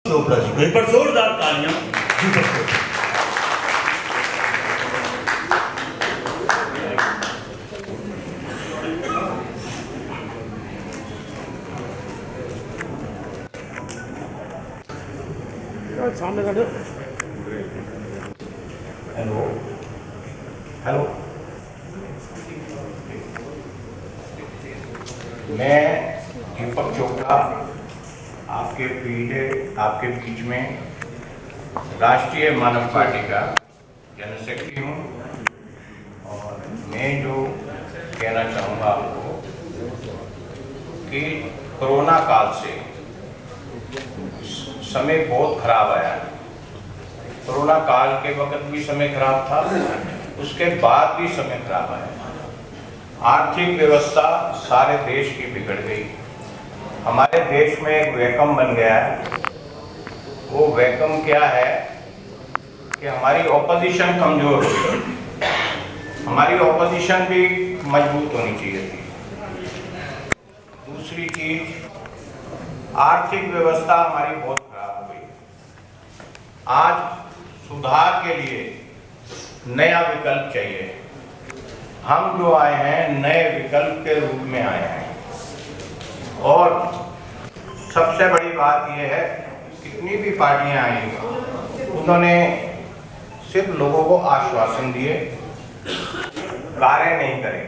चोपड़ा जी को एक बार जोरदार तालियां जी सकते हैं। सामने कर दो। हेलो हेलो, मैं दीपक चोपड़ा आपके बीच में राष्ट्रीय मानव पार्टी का जनरल सेक्रेटरी हूँ। और मैं जो कहना चाहूँगा आपको कि कोरोना काल से समय बहुत खराब आया है। कोरोना काल के वक्त भी समय खराब था, उसके बाद भी समय खराब आया। आर्थिक व्यवस्था सारे देश की बिगड़ गई। हमारे देश में एक वैकम बन गया है। वो वैकम क्या है कि हमारी ऑपोजिशन कमजोर हो गई। हमारी ऑपोजिशन भी मजबूत होनी चाहिए थी। दूसरी चीज, आर्थिक व्यवस्था हमारी बहुत खराब हो गई। आज सुधार के लिए नया विकल्प चाहिए। हम जो आए हैं नए विकल्प के रूप में आए हैं। और सबसे बड़ी बात यह है, कितनी भी पार्टियां आई उन्होंने सिर्फ लोगों को आश्वासन दिए, कार्य नहीं करे।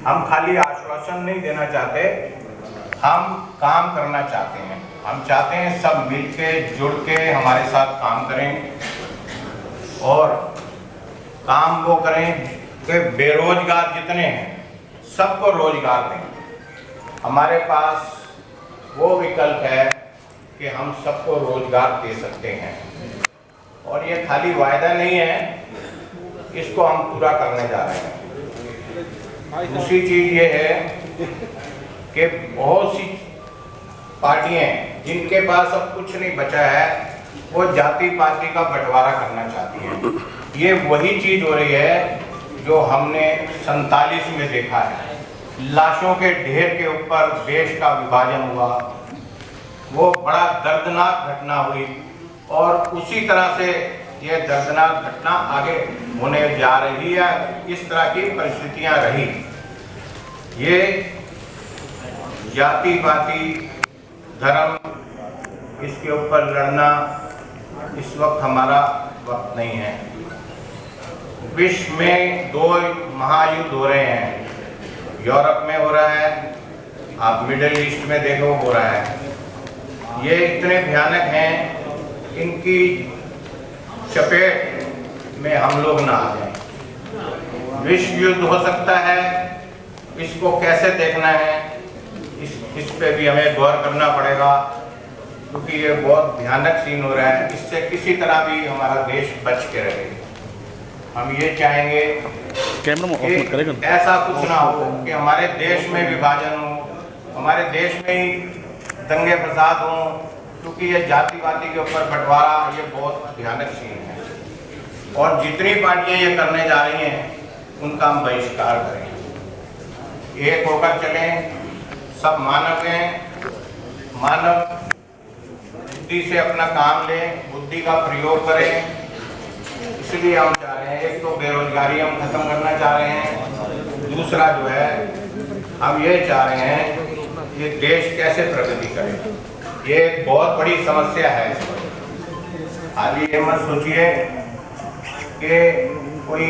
हम खाली आश्वासन नहीं देना चाहते, हम काम करना चाहते हैं। हम चाहते हैं सब मिलके जुड़ के हमारे साथ काम करें और काम वो करें कि बेरोजगार जितने हैं सबको रोजगार दें। हमारे पास वो विकल्प है कि हम सबको रोजगार दे सकते हैं। और ये खाली वायदा नहीं है, इसको हम पूरा करने जा रहे हैं। दूसरी चीज ये है कि बहुत सी पार्टियां जिनके पास अब कुछ नहीं बचा है, वो जाति पाति का बंटवारा करना चाहती हैं। ये वही चीज हो रही है जो हमने 47 में देखा है। लाशों के ढेर के ऊपर देश का विभाजन हुआ, वो बड़ा दर्दनाक घटना हुई। और उसी तरह से यह दर्दनाक घटना आगे होने जा रही है। इस तरह की परिस्थितियां रही। ये जाति पाति धर्म, इसके ऊपर लड़ना इस वक्त हमारा वक्त नहीं है। विश्व में 2 महायुद्ध हो रहे हैं। यूरोप में हो रहा है, आप मिडिल ईस्ट में देखो हो रहा है। ये इतने भयानक हैं, इनकी चपेट में हम लोग ना आ जाएं। विश्व युद्ध हो सकता है, इसको कैसे देखना है इस पे भी हमें गौर करना पड़ेगा, क्योंकि ये बहुत भयानक सीन हो रहा है। इससे किसी तरह भी हमारा देश बच के रहे। हम ये चाहेंगे कि ऐसा कुछ ना हो कि हमारे देश में विभाजन हो, हमारे देश में ही दंगे फसाद हो, क्योंकि ये जातिवादी के ऊपर बंटवारा ये बहुत भयानक सीन है। और जितनी पार्टियां ये करने जा रही हैं उनका हम बहिष्कार करें। एक होकर चलें, सब मानव हैं, मानव बुद्धि से अपना काम लें, बुद्धि का प्रयोग करें। इसलिए हम चाह रहे हैं, एक तो बेरोजगारी हम खत्म करना चाह रहे हैं, दूसरा जो है हम ये चाह रहे हैं कि देश कैसे प्रगति करे। ये एक बहुत बड़ी समस्या है। खाली ये मत सोचिए कि कोई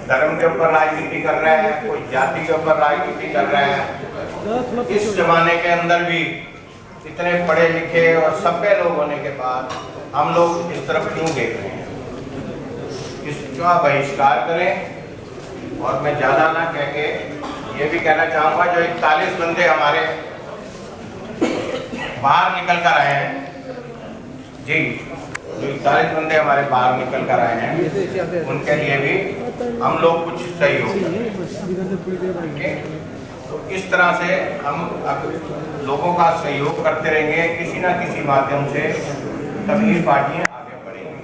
धर्म के ऊपर राजनीति कर रहा है, कोई जाति के ऊपर राजनीति कर रहा है। इस जमाने के अंदर भी इतने पढ़े लिखे और सभ्य लोग होने के बाद हम लोग इस तरफ क्यों देख रहे हैं? इसका बहिष्कार करें। और मैं ज़्यादा ना कह के ये भी कहना चाहूँगा, जो 41 बंदे हमारे बाहर निकल कर आए हैं जी, जो 41 बंदे हमारे बाहर निकल कर आए हैं, उनके लिए भी हम लोग कुछ सहयोग करें। तो इस तरह से हम लोगों का सहयोग करते रहेंगे, किसी ना किसी माध्यम से तभी पार्टियां आगे बढ़ेंगी।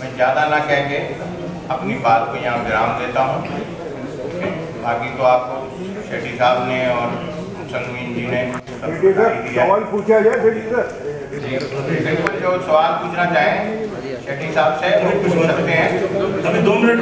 मैं ज़्यादा ना कह के अपनी बात को यहाँ विराम देता हूँ। बाकी तो आपको शेट्टी साहब ने और सनमीन जी ने सवाल पूछा जाए। बिल्कुल, जो सवाल पूछना चाहें शेट्टी साहब से वो पूछ सकते हैं। अभी 2 मिनट।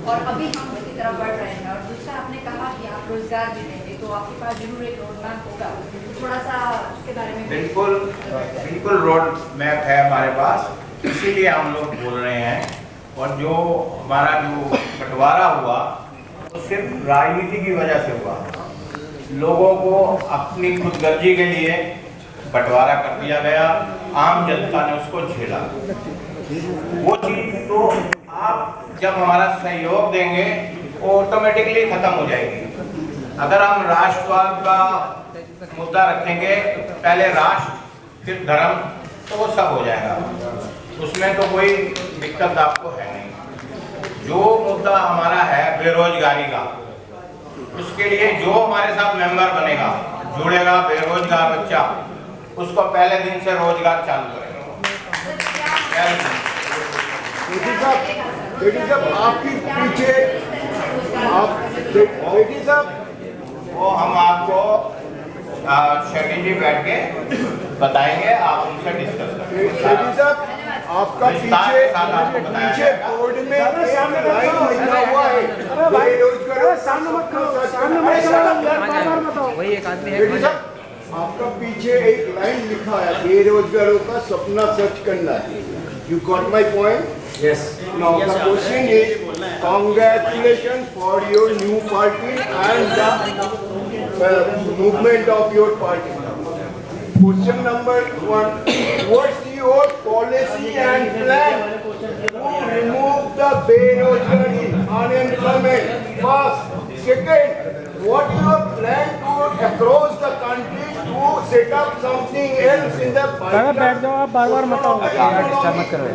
और अभी हम उसकी तरफ बढ़ रहे हैं, और दूसरा आपने कहा कि आप रोजगार भी देंगे, तो आपके पास जरूर एक रोड मैप होगा, थोड़ा सा उसके बारे में। बिल्कुल रोड मैप है हमारे पास, इसीलिए हम लोग बोल रहे हैं। और जो हमारा जो बंटवारा हुआ वो सिर्फ राजनीति की वजह से हुआ। लोगों को अपनी खुदगर्जी के लिए बंटवारा कर दिया गया, आम जनता ने उसको झेला। वो चीज तो आप जब हमारा सहयोग देंगे वो ऑटोमेटिकली खत्म हो जाएगी। अगर हम राष्ट्रवाद का मुद्दा रखेंगे, पहले राष्ट्र फिर धर्म, तो वो सब हो जाएगा, उसमें तो कोई दिक्कत आपको है नहीं। जो मुद्दा हमारा है बेरोजगारी का, उसके लिए जो हमारे साथ मेंबर बनेगा, जुड़ेगा बेरोजगार बच्चा, उसको पहले दिन से रोजगार चालू करेगा। बेटी साहब आपकी पीछे बेटी साहब, वो हम आपको शेट्टी जी बैठ के बताएंगे, आप उनसे डिस्कस करेंगे। बेटी साहब आपका पीछे बोर्ड में एक लाइन लिखा हुआ है, बेरोजगारों वही एक आदमी है। बेटी साहब आपका पीछे एक लाइन लिखा है, बेरोजगारों का सपना सच करना है। You got my point? Yes. Now the question is, congratulations for your new party and the movement of your party. Question number 1, what's your policy and plan to remove the Berojgari unemployment? First. Second, what is your plan to across the country to set up something else in the दादा बैठ जाओ, आप बार-बार मत आओ, disturb मत करो,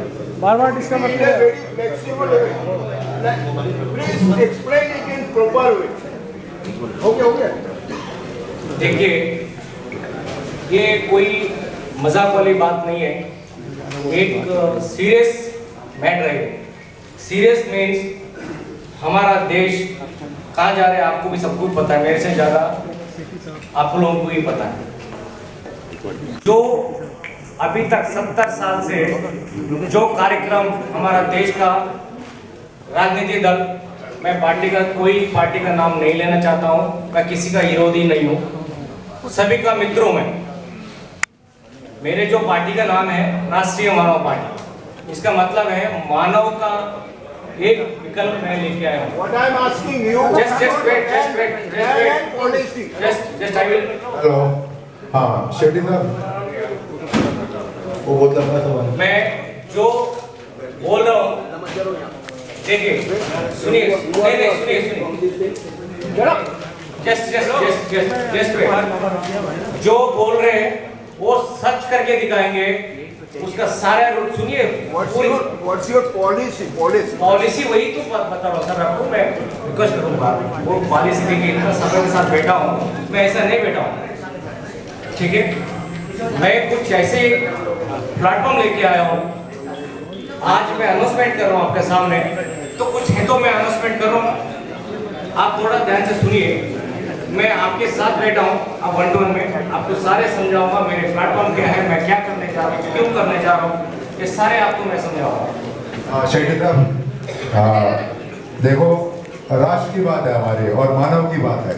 बार-बार डिस्टर्ब मत करो। very flexible way. Please explain it in proper way. Okay. देखिए, ये कोई मजाक वाली बात नहीं है, एक सीरियस मैटर है। सीरियस मीन्स हमारा देश कहाँ जा रहे हैं आपको भी सब कुछ पता है, मेरे से ज़्यादा आप लोगों को ही पता है। जो अभी तक 70 साल से जो कार्यक्रम हमारा देश का राजनीतिक दल, मैं कोई पार्टी का नाम नहीं लेना चाहता हूँ, मैं किसी का विरोधी नहीं हूँ, सभी का मित्रों में। मेरे जो पार्टी का नाम है राष्ट्रीय मानव पार्टी, इसका मतलब है मानव का एक विकल्प मैं लेके आया हूँ। What I am asking you. Just I will. Hello, हाँ शेट्टी साहब, वो बहुत लंबा सवाल। मैं जो बोल रहा हूँ, देखिए, सुनिए, just wait। जो बोल रहे हैं वो सच करके दिखाएंगे, उसका सारा रूट सुनिए। What's your policy? पॉलिसी वही तो बता रहा हूँ सर आपको, मैं रिक्वेस्ट करूँगा वो पॉलिसी देखिए, इतना समय के साथ बैठा हूँ, मैं ऐसा नहीं बैठा हूँ, ठीक है। मैं कुछ ऐसे प्लेटफॉर्म लेके आया हूँ, आज मैं अनाउंसमेंट कर रहा हूँ आपके सामने, तो कुछ हितों में अनाउंसमेंट कर रहा हूँ, आप थोड़ा ध्यान से सुनिए। मैं आपके साथ बैठा हूँ, अब 1-to-1 में आपको सारे समझाऊंगा, मेरे प्लेटफॉर्म क्या है, मैं क्या करने जा रहा हूँ, क्यों करने जा रहा हूँ, ये सारे आपको मैं समझाऊंगा। शेट्टी साहब, देखो राष्ट्र की बात है हमारी और मानव की बात है।